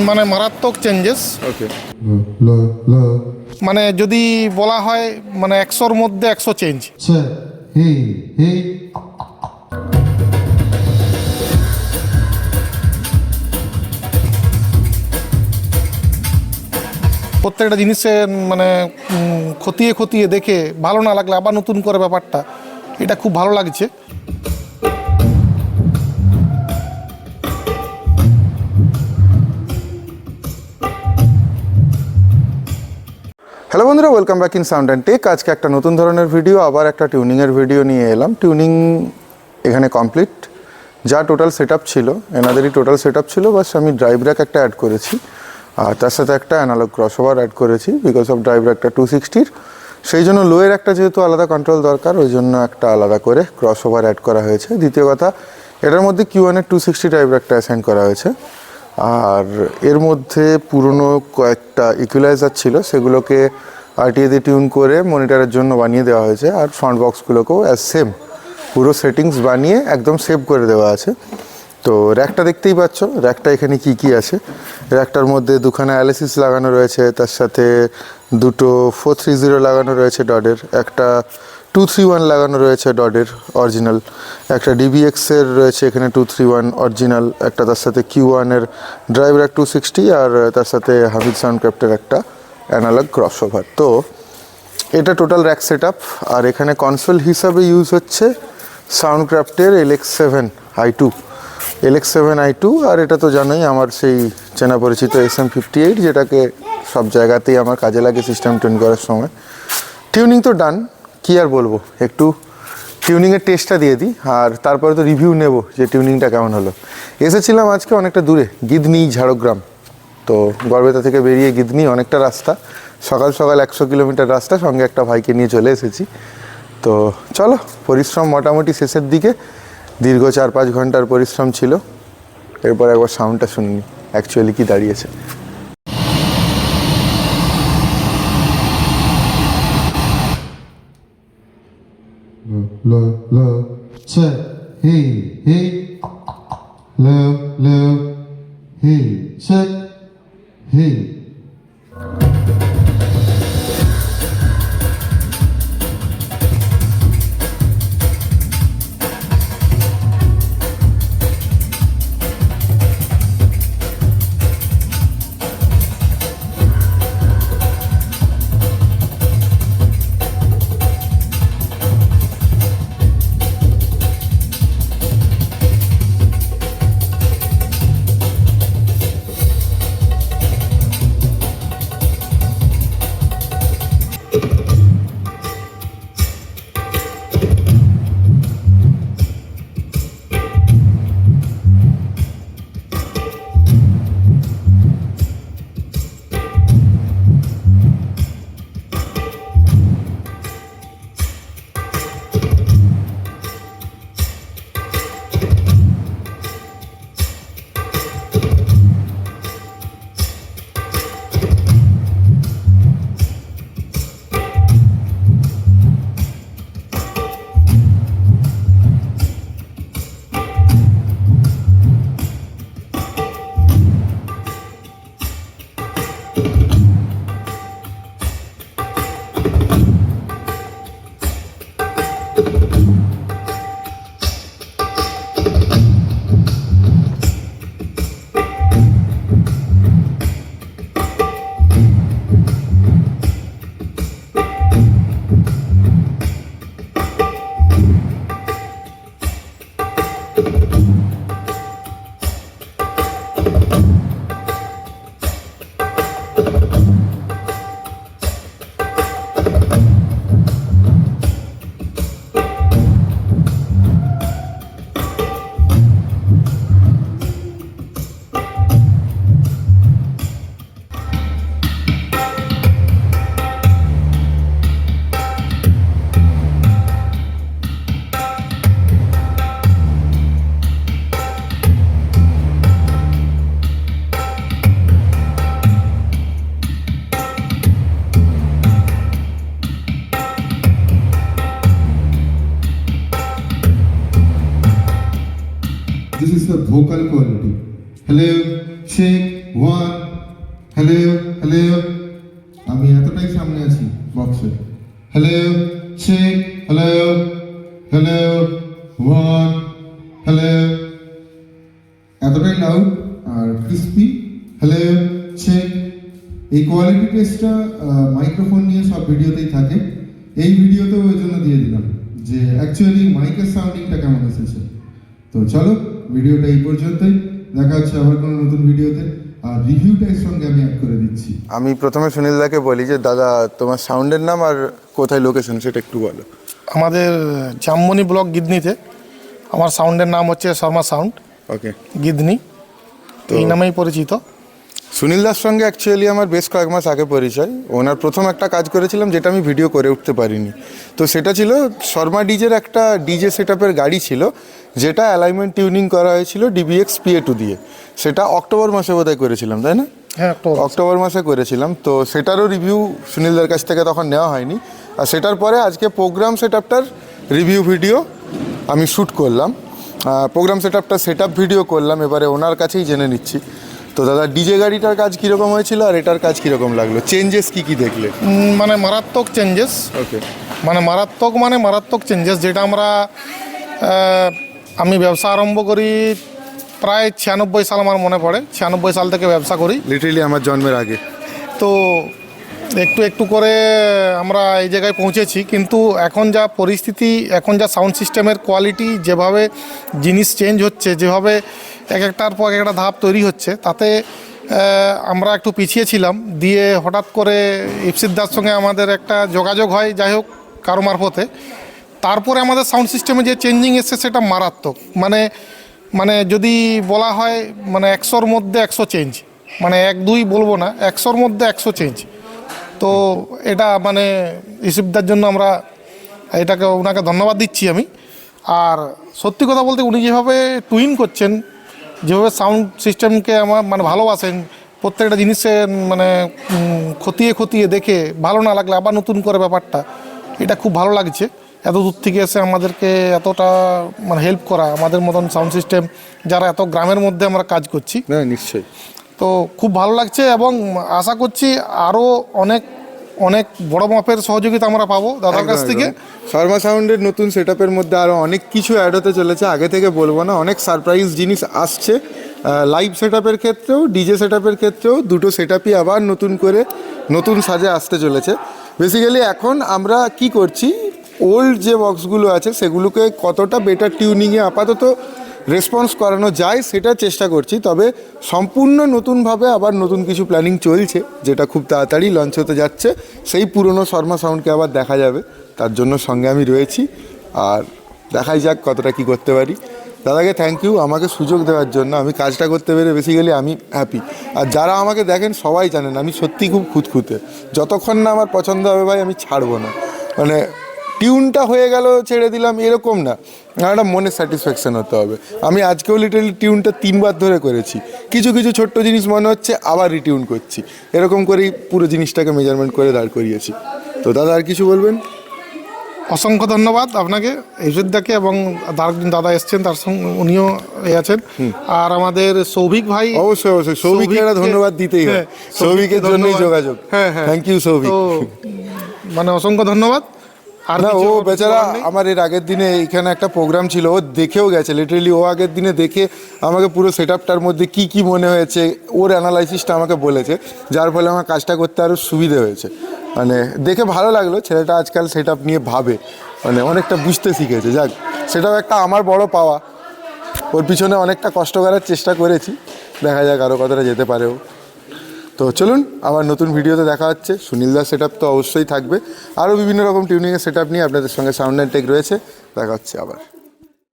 মানে মারাত্মক চেঞ্জেস। ওকে, মানে যদি বলা হয় মানে 100-র মধ্যে 100 চেঞ্জ। প্রত্যেকটা জিনিসে মানে খতিয়ে খতিয়ে দেখে ভালো না লাগলে আবার নতুন করে ব্যাপারটা, এটা খুব ভালো লাগছে। হ্যালো বন্ধুরা, welcome back in sound and tech. আজকে একটা নতুন ধরনের ভিডিও, আবার একটা টিউনিংয়ের ভিডিও নিয়ে এলাম। টিউনিং এখানে কমপ্লিট, যা টোটাল সেট আপ ছিল এনাদেরই টোটাল সেট আপ ছিল, বাস আমি ড্রাইভ র্যাক একটা অ্যাড করেছি আর তার সাথে একটা অ্যানালগ ক্রসওভার অ্যাড করেছি বিকজ অফ ড্রাইভ র্যাকটা 260-র, সেই জন্য লোয়ের একটা যেহেতু আলাদা কন্ট্রোল দরকার, ওই জন্য একটা আলাদা করে ক্রসওভার অ্যাড করা হয়েছে। দ্বিতীয় কথা, এটার মধ্যে Q1-এর 260 ড্রাইভ র্যাকটা অ্যাসাইন করা হয়েছে, আর এর মধ্যে পুরনো কয়েকটা ইকুয়ালাইজার ছিল সেগুলোকে RTA দিয়ে টিউন করে মনিটরের জন্য বানিয়ে দেওয়া হয়েছে, আর ফ্রন্ট বক্সগুলোকেও অ্যাজ সেম পুরো সেটিংস বানিয়ে একদম সেভ করে দেওয়া আছে। তো র্যাকটা দেখতেই পাচ্ছ, র্যাকটা এখানে কি কি আছে। র্যাকটার মধ্যে দুখানা অ্যালিসিস লাগানো রয়েছে, তার সাথে দুটো 430 লাগানো রয়েছে ডডের, একটা 231 লাগানো রয়েছে ডডের অরিজিনাল, একটা DBX-এর রয়েছে এখানে 231 অরিজিনাল, একটা তার সাথে Q1-এর ড্রাইভ র্যাক 260, আর তার সাথে হামিদ সাউন্ডক্রাফটের একটা অ্যানালগ ক্রসওভার। তো এটা টোটাল র্যাক সেট আপ। আর এখানে কনসোল হিসাবে ইউজ হচ্ছে সাউন্ডক্রাফটের LX7i2, আর এটা তো জানোই আমার সেই চেনা পরিচিত SM58, যেটাকে সব জায়গাতেই আমার কাজে লাগে সিস্টেম টিউন করার সময়। টিউনিং তো ডান, কী আর বলবো, একটু টিউনিংয়ের টেস্টটা দিয়ে দিই আর তারপরে তো রিভিউ নেব যে টিউনিংটা কেমন হলো। এসেছিলাম আজকে অনেকটা দূরে, গিদনি ঝাড়গ্রাম। তো গড়বেতা থেকে বেরিয়ে গিদনি অনেকটা রাস্তা, সকাল সকাল 100 কিলোমিটার রাস্তা, সঙ্গে একটা ভাইকে নিয়ে চলে এসেছি। তো চলো, পরিশ্রম মোটামুটি শেষের দিকে, দীর্ঘ 4-5 ঘন্টার পরিশ্রম ছিল। এরপর একবার সাউন্ডটা শুনিনি অ্যাকচুয়ালি কি দাঁড়িয়েছে। This is the vocal quality. Hello, shake. One, hello hello, আমি এতটাই সামনে আছি বক্সে, hello check, hello hello, one, hello, এতটাই লাউড আর ক্রিস্পি, হ্যালো চেক। এই কোয়ালিটি টেস্টটা মাইক্রোফোন নিয়ে সব ভিডিওতেই থাকে, এই ভিডিওতেও ওই জন্য দিয়ে দিলাম যে অ্যাকচুয়ালি মাইকের সাউন্ডিংটা কেমন এসেছে। তো চলো ভিডিওটা এই পর্যন্তই, দেখা হচ্ছে আবার কোনো নতুন ভিডিওতে, আর রিভিউটা এর সঙ্গে আমি অ্যাড করে দিচ্ছি। আমি প্রথমে সুনীল দাকে বলি যে দাদা তোমার সাউন্ডের নাম আর কোথায় লোকেশন সেটা একটু বলো। আমাদের জামমনি ব্লক গিদনিতে, আমার সাউন্ডের নাম হচ্ছে শর্মা সাউন্ড ওকে, গিদনি, তো এই নামেই পরিচিত। সুনীল দার সঙ্গে অ্যাকচুয়ালি আমার বেশ কয়েক মাস আগে পরিচয়। ওনার প্রথম একটা কাজ করেছিলাম যেটা আমি ভিডিও করে উঠতে পারিনি, তো সেটা ছিল শর্মা ডিজের একটা ডিজে সেটআপের গাড়ি ছিল, যেটা অ্যালাইনমেন্ট টিউনিং করা হয়েছিল ডিবিএক্স PA2 দিয়ে। সেটা অক্টোবর মাসে বোধহয় করেছিলাম, তাই না? হ্যাঁ, অক্টোবর মাসে করেছিলাম। তো সেটারও রিভিউ সুনীলদার কাছ থেকে তখন নেওয়া হয়নি, আর সেটার পরে আজকে প্রোগ্রাম সেটআপটার রিভিউ ভিডিও আমি শ্যুট করলাম। প্রোগ্রাম সেটআপ ভিডিও করলাম, এবারে ওনার কাছেই জেনে নিচ্ছি। তো দাদা, ডিজে গাড়িটার কাজ কীরকম হয়েছিল আর এটার কাজ কীরকম লাগলো, চেঞ্জেস কী কী দেখলে? মানে মারাত্মক চেঞ্জেস, ওকে, মানে মারাত্মক চেঞ্জেস, যেটা আমি ব্যবসা আরম্ভ করি প্রায় 96 সাল, আমার মনে পড়ে 96 সাল থেকে ব্যবসা করি, লিটারেলি আমার জন্মের আগে। তো একটু একটু করে আমরা এই জায়গায় পৌঁছেছি। কিন্তু এখন যা পরিস্থিতি, এখন যা সাউন্ড সিস্টেমের কোয়ালিটি, যেভাবে জিনিস চেঞ্জ হচ্ছে, যেভাবে এক একটার পর একটা ধাপ তৈরি হচ্ছে, তাতে আমরা একটু পিছিয়ে ছিলাম। দিয়ে হঠাৎ করে ইপসিতদার সঙ্গে আমাদের একটা যোগাযোগ হয়, যাই হোক কারো মারফতে। তারপরে আমাদের সাউন্ড সিস্টেমে যে চেঞ্জিং এসছে সেটা মারাত্মক। মানে যদি বলা হয়, মানে 100-র মধ্যে 100 চেঞ্জ, মানে 1-2 বলবো না, 100-র মধ্যে 100 চেঞ্জ। তো এটা মানে ইসিফদার জন্য আমরা ওনাকে ধন্যবাদ দিচ্ছি আমি। আর সত্যি কথা বলতে, উনি যেভাবে টুইন করছেন, যেভাবে সাউন্ড সিস্টেমকে আমার মানে ভালোবাসেন, প্রত্যেকটা জিনিসে মানে খতিয়ে দেখে ভালো না লাগলে আবার নতুন করে ব্যাপারটা, এটা খুব ভালো লাগছে। এত দূর থেকে এসে আমাদেরকে এতটা মানে হেল্প করা, আমাদের মতন সাউন্ড সিস্টেম যারা এত গ্রামের মধ্যে আমরা কাজ করছি, হ্যাঁ নিশ্চয়ই, তো খুব ভালো লাগছে। এবং আশা করছি আরও অনেক বড় মাপের সহযোগিতা আমরা পাবো দাদার কাছ থেকে। শর্মা সাউন্ডের নতুন সেটআপের মধ্যে আরও অনেক কিছু অ্যাড হতে চলেছে, আগে থেকে বলবো না, অনেক সারপ্রাইজ জিনিস আসছে। লাইভ সেটআপের ক্ষেত্রেও, ডিজে সেটআপের ক্ষেত্রেও দুটো সেটআপই আবার নতুন সাজে আসতে চলেছে। বেসিক্যালি এখন আমরা কি করছি, ওল্ড যে বক্সগুলো আছে সেগুলোকে কতটা বেটার টিউনিংয়ে আপাতত রেসপন্স করানো যায় সেটা চেষ্টা করছি। তবে সম্পূর্ণ নতুনভাবে আবার নতুন কিছু প্ল্যানিং চলছে, যেটা খুব তাড়াতাড়ি লঞ্চ হতে যাচ্ছে। সেই পুরনো শর্মা সাউন্ডকে আবার দেখা যাবে, তার জন্য সঙ্গে আমি রয়েছি। আর দেখাই যাক কতটা কি করতে পারি। দাদাকে থ্যাংক ইউ আমাকে সুযোগ দেওয়ার জন্য। আমি কাজটা করতে পেরে বেসিক্যালি আমি হ্যাপি। আর যারা আমাকে দেখেন সবাই জানেন আমি সত্যি খুব খুঁতখুঁতে, যতক্ষণ না আমার পছন্দ হবে ভাই আমি ছাড়বো না। মানে টিউনটা হয়ে গেল ছেড়ে দিলাম এরকম না, একটা মনের স্যাটিসফ্যাকশান হতে হবে। আমি আজকেও লিটারালি টিউনটা 3 বার ধরে করেছি, কিছু ছোট্ট জিনিস মনে হচ্ছে আবার রিটিউন করছি, এরকম করেই পুরো জিনিসটাকে মেজারমেন্ট করে দাঁড় করিয়েছি। তো দাদা আর কিছু বলবেন? অসংখ্য ধন্যবাদ আপনাকে, ইসিফদাকে, এবং দাদা এসছেন, তার সঙ্গে উনিও আছেন। আর আমাদের সৌভিক ভাই, অবশ্যই সৌভিককে একটা ধন্যবাদ দিতেই হয়, সৌভিকের জন্যই যোগাযোগ। হ্যাঁ, থ্যাংক ইউ সৌভিক, মানে অসংখ্য ধন্যবাদ। আর না, ও বেচারা আমার এর আগের দিনে এখানে একটা প্রোগ্রাম ছিল, ও দেখেও গেছে লিটারেলি। ও আগের দিনে দেখে আমাকে পুরো সেটআপটার মধ্যে কি মনে হয়েছে ওর অ্যানালাইসিসটা আমাকে বলেছে, যার ফলে আমার কাজটা করতে আরও সুবিধে হয়েছে। মানে দেখে ভালো লাগলো, ছেলেটা আজকাল সেটআপ নিয়ে ভাবে, মানে অনেকটা বুঝতে শিখেছে। যাক, সেটাও একটা আমার বড় পাওয়া। ওর পিছনে অনেকটা কষ্ট করার চেষ্টা করেছি, দেখা যাক আরও কতটা যেতে পারে ও। তো চলুন, আবার নতুন ভিডিওতে দেখা হচ্ছে। সুনীলদার সেটআপ তো অবশ্যই থাকবে, আরও বিভিন্ন রকম টিউনিংয়ের সেটআপ নিয়ে আপনাদের সঙ্গে সাউন্ড অ্যান্ড টেক রয়েছে। দেখা হচ্ছে আবার।